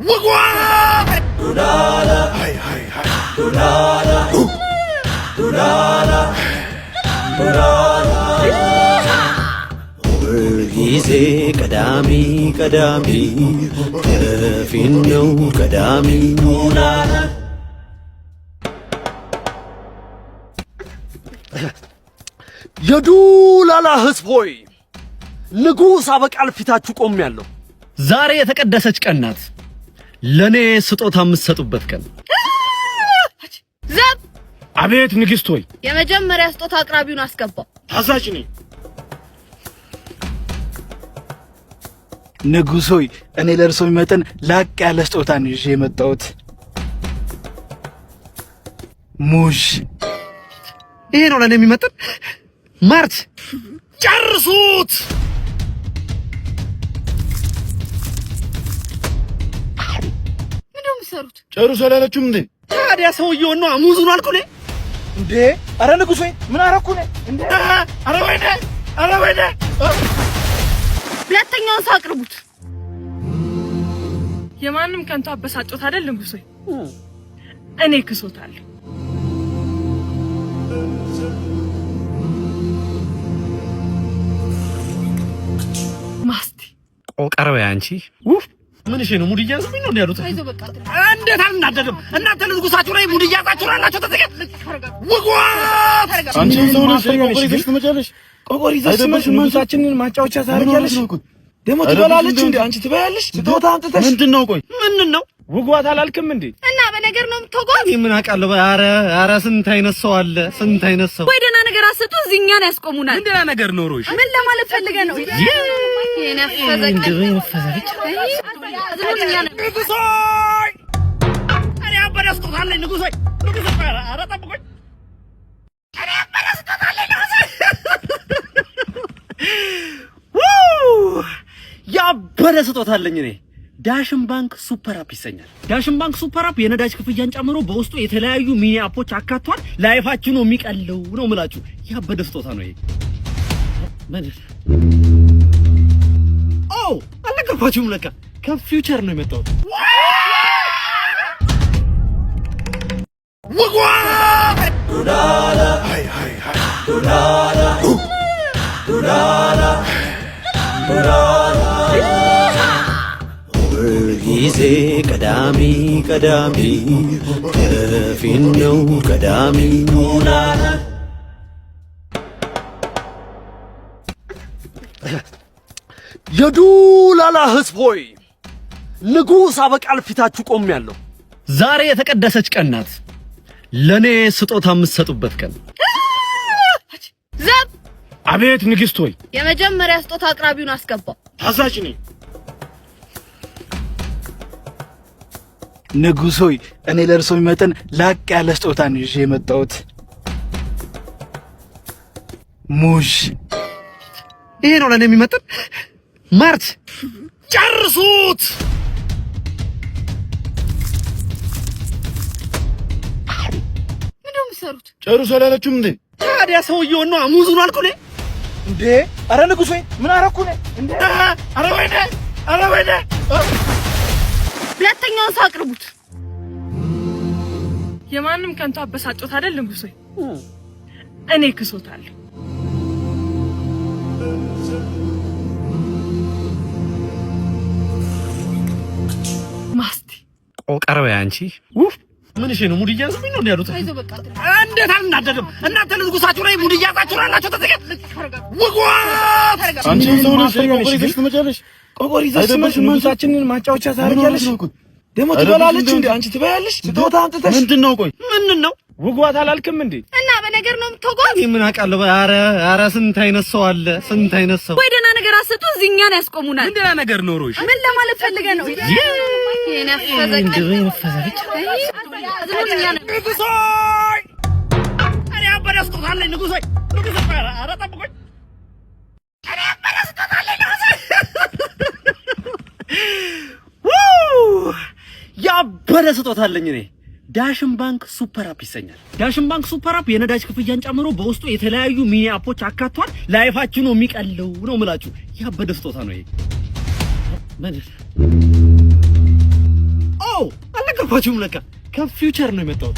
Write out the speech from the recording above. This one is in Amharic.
Wagwan! Dulala! Hi, hi, hi. Dulala! Dulala! Dulala! Gize kadami kadami kefino kadami Dulala! የዱላላ ህዝብ ሆይ ንጉስ አበቃል ፊታችሁ ቆሜያለሁ። ዛሬ የተቀደሰች ቀን ናት። ለኔ ስጦታ የምትሰጡበት ቀን። ዘብ አቤት ንግስት ሆይ። የመጀመሪያ ስጦታ አቅራቢውን አስገባው። ታዛዥ ነኝ። ንጉስ ሆይ እኔ ለርሶ የሚመጥን ላቅ ያለ ስጦታ ነው ይዤ የመጣሁት። ሙሽ ይሄ ነው ለኔ የሚመጥን። ማርት ጨርሱት። ምንድነው የምትሰሩት? ጨርሱ አላለችም እንዴ? ታዲያ ሰውየው ነው አሙዙን አልኩኝ እንዴ? አረ ንጉስ ሆይ ምን አረኩኝ እንዴ? አረ ወይኔ ሁለተኛውን ሰው አቅርቡት። የማንም ከንቱ አበሳጮት አይደል ንጉስ ሆይ? እኔ ክሶታለሁ። ማስቲ ቆቀረው ያንቺ ውፍ ምን እሺ ነው ሙድ እያዝብኝ ነው ያሉት። አይዞ በቃ እንዴት አልናደድም? እናንተ ንጉሳችሁ ላይ ሙድ እያዛችሁ አላችሁ። ተዘገት ወጓ አንቺ ሰው ነሽ ቆቆሪዘሽ ትመጫለሽ። ቆቆሪዘሽ ንጉሳችንን ማጫወቻ ታርጊያለሽ። ደሞ ትበላለች እንዴ? አንቺ ትበያለሽ? ስጦታ አምጥተሽ ምንድነው? ቆይ ምንድነው? ውጓት አላልክም እንዴ? እና በነገር ነው የምትወጓት? ምን አውቃለሁ። ኧረ ስንት አይነት ሰው አለ፣ ስንት አይነት ሰው። ወይ ደህና ነገር አሰጡ እዚህኛን ያስቆሙናል። ምን ደህና ነገር ኖሮሽ? ምን ለማለት ፈልገህ ነው? የነፈዘች ንጉሶይ እኔ አበደ ስጦታ አለኝ። ንጉሶይ ኧረ ጠብቆኝ። እኔ አበደ ስጦታ አለኝ ንጉሶይ። ያበደ ስጦታ አለኝ እኔ። ዳሽን ባንክ ሱፐር አፕ ይሰኛል። ዳሽን ባንክ ሱፐር አፕ የነዳጅ ክፍያን ጨምሮ በውስጡ የተለያዩ ሚኒ አፖች አካቷል። ላይፋችሁ ነው የሚቀለው ነው የምላችሁ። ያበደ ስጦታ ነው ይሄ። ምን አልነገርኳችሁም? ለካ ከፊውቸር ነው የመጣሁት። ወጓ ዱላላ ሃይ ሃይ ሃይ ዱላላ ዱላላ ዱላላ ጊዜ ቀዳሚ ከፊነው ቀዳሚ ዱላላ የዱላላ ህዝብ ሆይ ንጉስ አበቃል ፊታችሁ ቆሜያለሁ። ዛሬ የተቀደሰች ቀን ናት። ለኔ ስጦታ የምትሰጡበት ቀን። ዘብ አቤት ንግስት ሆይ። የመጀመሪያ ስጦታ አቅራቢውን አስገባው። ታዛዥ ነኝ። ንጉስ ሆይ እኔ ለርሶ የሚመጥን ላቅ ያለ ስጦታ ነው ይዤ የመጣሁት። ሙሽ ይሄ ነው ለኔ የሚመጥን። ማርት ጨርሱት። ምንድነው የምትሰሩት? ጨርሱ አላለችም እንዴ? ታዲያ ሰውየው ነው አሙዙን አልኩኝ እንዴ? አረ ንጉስ ሆይ ምን አረኩኝ እንዴ? አረ ወይኔ ሁለተኛውን ሰው አቅርቡት። የማንም ከንቱ አበሳጮት አይደል ንጉስ ሆይ? እኔ ክሶታለሁ። ማስቲ ቆቀረው ያንቺ ውፍ ምን እሺ ነው ሙድ እያዝብኝ ነው ያሉት። አይዞ በቃ እንዴት አልናደድም? እናንተ ንጉሳችሁ ላይ ሙድ እያዛችሁ አላችሁ። ተዘገት ወጓ አንቺ ሰው ነሽ ቆቆሪዘሽ ትመጫለሽ። ቆቆሪዘሽ ንጉሳችንን ማጫወቻ ታርጊያለሽ። ደሞ ትበላለች እንዴ? አንቺ ትበያለሽ? ስጦታ አምጥተሽ ምንድነው? ቆይ ምንድነው? ውጓት አላልክም እንዴ? እና በነገር ነው የምትወጓት? ምን አውቃለሁ። ኧረ ስንት አይነት ሰው አለ፣ ስንት አይነት ሰው። ወይ ደህና ነገር አሰጡ እዚህኛን ያስቆሙናል። ምን ደህና ነገር ኖሮሽ? ምን ለማለት ፈልገህ ነው? የነፈዘች ንጉሶይ እኔ አበደ ስጦታ አለኝ ንጉሶይ። ኧረ ጠብቆኝ። እኔ አበደ ስጦታ አለኝ ንጉሶይ። ያበደ ስጦታ አለኝ እኔ። ዳሽን ባንክ ሱፐር አፕ ይሰኛል። ዳሽን ባንክ ሱፐር አፕ የነዳጅ ክፍያን ጨምሮ በውስጡ የተለያዩ ሚኒ አፖች አካቷል። ላይፋችሁ ነው የሚቀለው ነው የምላችሁ። ያበደ ስጦታ ነው ይሄ። ምን አልነገርኳችሁም ለካ ከፊውቸር ነው የመጣሁት።